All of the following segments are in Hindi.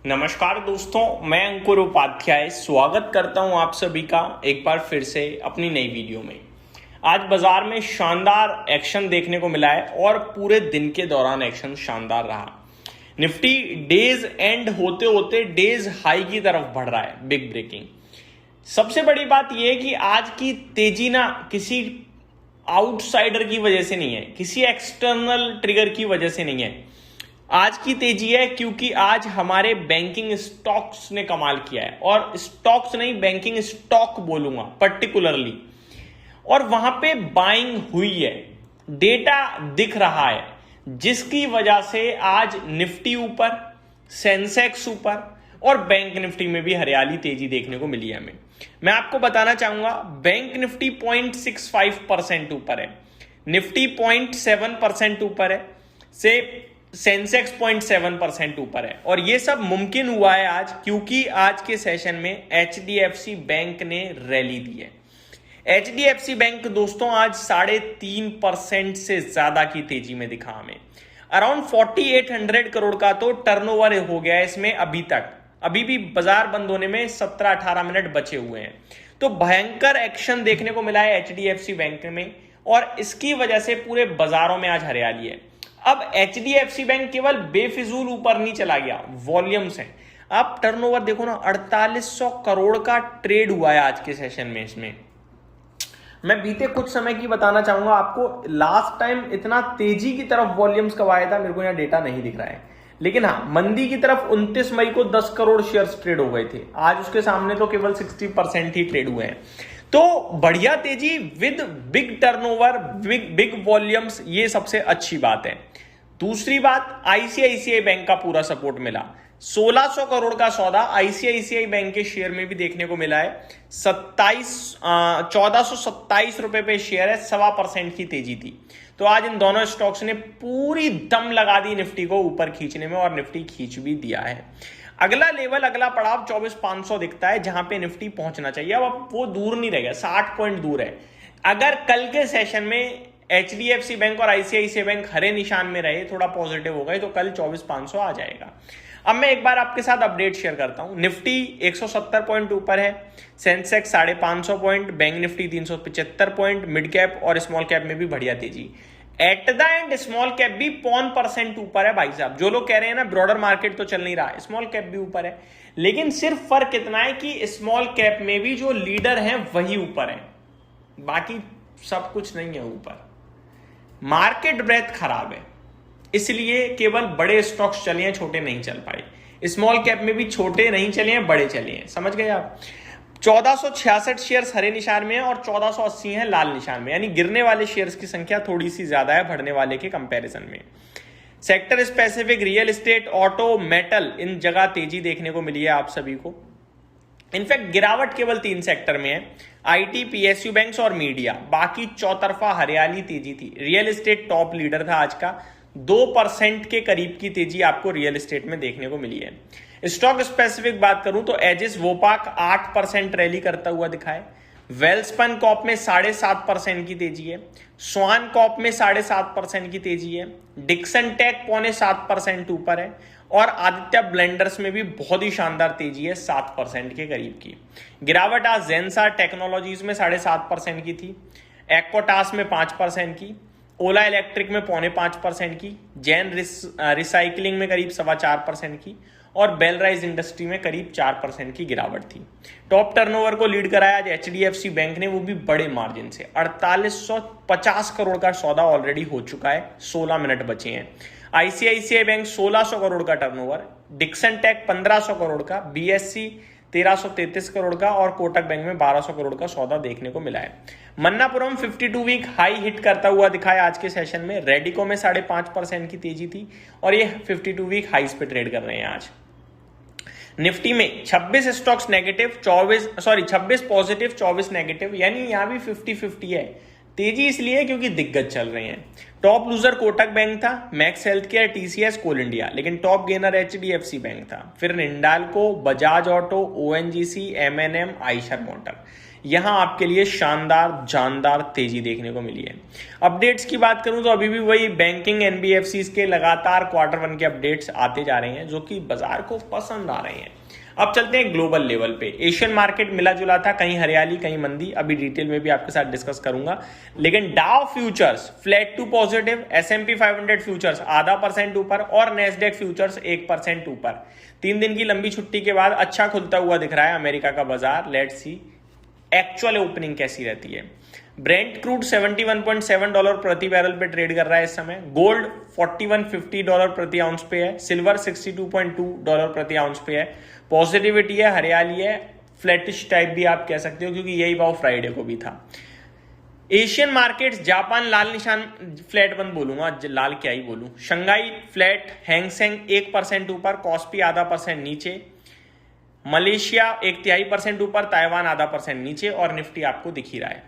नमस्कार दोस्तों, मैं अंकुर उपाध्याय स्वागत करता हूं आप सभी का एक बार फिर से अपनी नई वीडियो में। आज बाजार में शानदार एक्शन देखने को मिला है और पूरे दिन के दौरान एक्शन शानदार रहा। निफ्टी डेज एंड होते होते डेज हाई की तरफ बढ़ रहा है, बिग ब्रेकिंग। सबसे बड़ी बात यह है कि आज की तेजी ना किसी आउटसाइडर की वजह से नहीं है, किसी एक्सटर्नल ट्रिगर की वजह से नहीं है। आज की तेजी है क्योंकि आज हमारे बैंकिंग स्टॉक्स ने कमाल किया है, और स्टॉक्स नहीं बैंकिंग स्टॉक बोलूंगा पर्टिकुलरली, और वहां पे बाइंग हुई है, डेटा दिख रहा है, जिसकी वजह से आज निफ्टी ऊपर, सेंसेक्स ऊपर और बैंक निफ्टी में भी हरियाली तेजी देखने को मिली है। मैं आपको बताना चाहूंगा, बैंक निफ्टी 0.65% ऊपर है, निफ्टी 0.7% ऊपर है, से सेंसेक्स 0.7% ऊपर है। और ये सब मुमकिन हुआ है आज क्योंकि आज के सेशन में एचडीएफसी बैंक ने रैली दी है। एचडीएफसी बैंक दोस्तों आज 3.5% से ज्यादा की तेजी में दिखा हमें। अराउंड 4800 करोड़ का तो टर्नओवर हो गया है इसमें अभी तक। अभी भी बाजार बंद होने में 17-18 मिनट बचे हुए हैं। तो भयंकर एक्शन देखने को मिला है एचडीएफसी बैंक में, और इसकी वजह से पूरे बाजारों में आज हरियाली है। अब एचडीएफसी बैंक केवल बेफिजूल ऊपर नहीं चला गया, वॉल्यूम्स हैं। आप टर्नओवर देखो ना, 4800 करोड़ का ट्रेड हुआ है आज के सेशन में। इसमें मैं बीते कुछ समय की बताना चाहूंगा आपको, लास्ट टाइम इतना तेजी की तरफ वॉल्यूम्स कब आया था मेरे को यहाँ डेटा नहीं दिख रहा है, लेकिन हाँ मंदी की तरफ 29 मई को 10 करोड़ शेयर्स ट्रेड हो गए थे। आज उसके सामने तो केवल 60% ही ट्रेड हुए हैं। तो बढ़िया तेजी with big turnover, big volumes, ये सबसे अच्छी बात है। दूसरी बात, आईसीआईसीआई बैंक का पूरा सपोर्ट मिला। 1600 करोड़ का सौदा आईसीआईसीआई बैंक के शेयर में भी देखने को मिला है। 1427 रुपए पे शेयर है, 1.25% की तेजी थी। तो आज इन दोनों स्टॉक्स ने पूरी दम लगा दी निफ्टी को ऊपर खींचने में, और निफ्टी खींच भी दिया है। अगला लेवल, अगला पड़ाव 24,500 दिखता है, जहां पे निफ्टी पहुंचना चाहिए। अब वो दूर नहीं रह गया, 60 पॉइंट दूर है। अगर कल के सेशन में एचडीएफसी बैंक और आईसीआईसीआई बैंक हरे निशान में रहे, थोड़ा पॉजिटिव हो गए, तो कल 24,500 आ जाएगा। अब मैं एक बार आपके साथ अपडेट शेयर करता हूं। निफ्टी 170 पॉइंट ऊपर है, Sensex 550 point, bank Nifty 375 point, mid cap और स्मॉल कैप में भी बढ़िया तेजी। At the end small cap भी 0.1% ऊपर है भाई साहब। जो लोग कह रहे हैं ना ब्रॉडर मार्केट तो चल नहीं रहा, स्मॉल कैप भी ऊपर है, लेकिन सिर्फ फर्क इतना है कि स्मॉल कैप में भी जो लीडर हैं वही ऊपर है, बाकी सब कुछ नहीं है ऊपर। मार्केट ब्रेथ खराब है, इसलिए केवल बड़े स्टॉक्स चले हैं, छोटे नहीं चल पाए। स्मॉल कैप में भी छोटे नहीं चले हैं, बड़े चले हैं, समझ गए आप। 1466 शेयर्स हरे निशान में है और 1480 हैं लाल निशान में, यानी गिरने वाले शेयर्स की संख्या थोड़ी सी ज्यादा है बढ़ने वाले के कंपैरिजन में। Sector specific real estate, auto, metal, इन जगह तेजी देखने को मिली है आप सभी को। इनफैक्ट गिरावट केवल 3 सेक्टर में है, आईटी, पीएसयू बैंक्स और मीडिया। बाकी चौतरफा हरियाली तेजी थी। रियल एस्टेट टॉप लीडर था आज का, 2% के करीब की तेजी आपको रियल एस्टेट में देखने को मिली है। स्टॉक स्पेसिफिक बात करूं तो एजिस वोपाक 8% रैली करता हुआ दिखा है। वेल्सपन कॉप में 7.5% की तेजी है, स्वान कॉप में 7.5% की तेजी है, डिक्सन टेक 0.7% ऊपर है, और आदित्य ब्लेंडर्स में भी बहुत ही शानदार तेजी है, 7% के करीब की गिरावट। आज जेंसा टेक्नोलॉजीज में 7.5% की थी, एक्कोटास में 5% की, ओला इलेक्ट्रिक में 4.5% की, जैन रिसाइकलिंग में करीब 4.25% की, और बेलराइज इंडस्ट्री में करीब 4% की गिरावट थी। टॉप टर्नओवर को लीड कराया आज एचडीएफसी बैंक ने, वो भी बड़े मार्जिन से। 4850 करोड़ का सौदा ऑलरेडी हो चुका है, 16 मिनट बचे हैं। आईसीआईसीआई बैंक 1600 करोड़ का टर्नओवर, डिक्सन टेक 1500 करोड़ का, बीएससी 1333 करोड़ का, और कोटक बैंक में 1200 करोड़ का सौदा देखने को मिला है। मन्नापुरम 52 वीक हाई हिट करता हुआ दिखाया आज के सेशन में। रेडिको में 5.5% की तेजी थी, और ये 52 वीक हाईस पे ट्रेड कर रहे हैं आज। निफ्टी में 26 स्टॉक्स नेगेटिव, 26 पॉजिटिव, 24 नेगेटिव, यानी यहां भी 50-50 है। तेजी इसलिए क्योंकि दिग्गज चल रहे हैं। टॉप लूजर कोटक बैंक था, Max healthcare, TCS, Coal India, लेकिन टॉप गेनर एचडीएफसी बैंक था। फिर Hindalco, Bajaj auto, ONGC, MNM, Eicher motor. यहां आपके लिए शानदार जानदार तेजी देखने को मिली है। अपडेट्स की बात करूं तो अभी भी वही बैंकिंग एनबीएफसी के लगातार Q1 के अपडेट्स आते जा रहे हैं जो कि बाजार को पसंद आ रहे हैं। अब चलते हैं ग्लोबल लेवल पे। एशियन मार्केट मिला जुला था, कहीं हरियाली कहीं मंदी, अभी डिटेल में भी आपके साथ डिस्कस करूंगा। लेकिन Dow futures flat to positive, SMP 500 futures ½ % ऊपर और नेस्डेक फ्यूचर्स 1% ऊपर। 3 दिन की लंबी छुट्टी के बाद अच्छा खुलता हुआ दिख रहा है अमेरिका का बाजार। लेट्स सी एक्चुअल ओपनिंग कैसी रहती है। ब्रेंट क्रूड $71.7 प्रति बैरल पे ट्रेड कर रहा है इस समय। गोल्ड $4150 प्रति आउंस पे है। सिल्वर $62.2 प्रति आउंस पे है। पॉजिटिविटी है, हरियाली है, फ्लैटिश टाइप भी आप कह सकते हो क्योंकि यही भाव फ्राइडे को भी था। एशियन मार्केट्स, जापान लाल निशान फ्लैट बंद बोलूंगा, लाल क्या ही बोलूं। शंघाई फ्लैट, हैंगसेंग 1% ऊपर, कॉस्पी ½ % नीचे, मलेशिया 1/3% ऊपर, ताइवान ½ % नीचे और निफ्टी आपको दिख ही रहा है।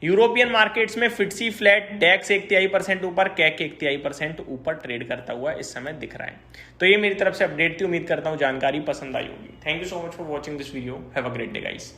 यूरोपियन मार्केट्स में फिटसी फ्लैट, डेक्स 1/3% ऊपर, कैक 1/3% ऊपर ट्रेड करता हुआ इस समय दिख रहा है। तो ये मेरी तरफ से अपडेट थी, उम्मीद करता हूं जानकारी पसंद आई होगी। Thank you so much for watching this video. Have a great day guys.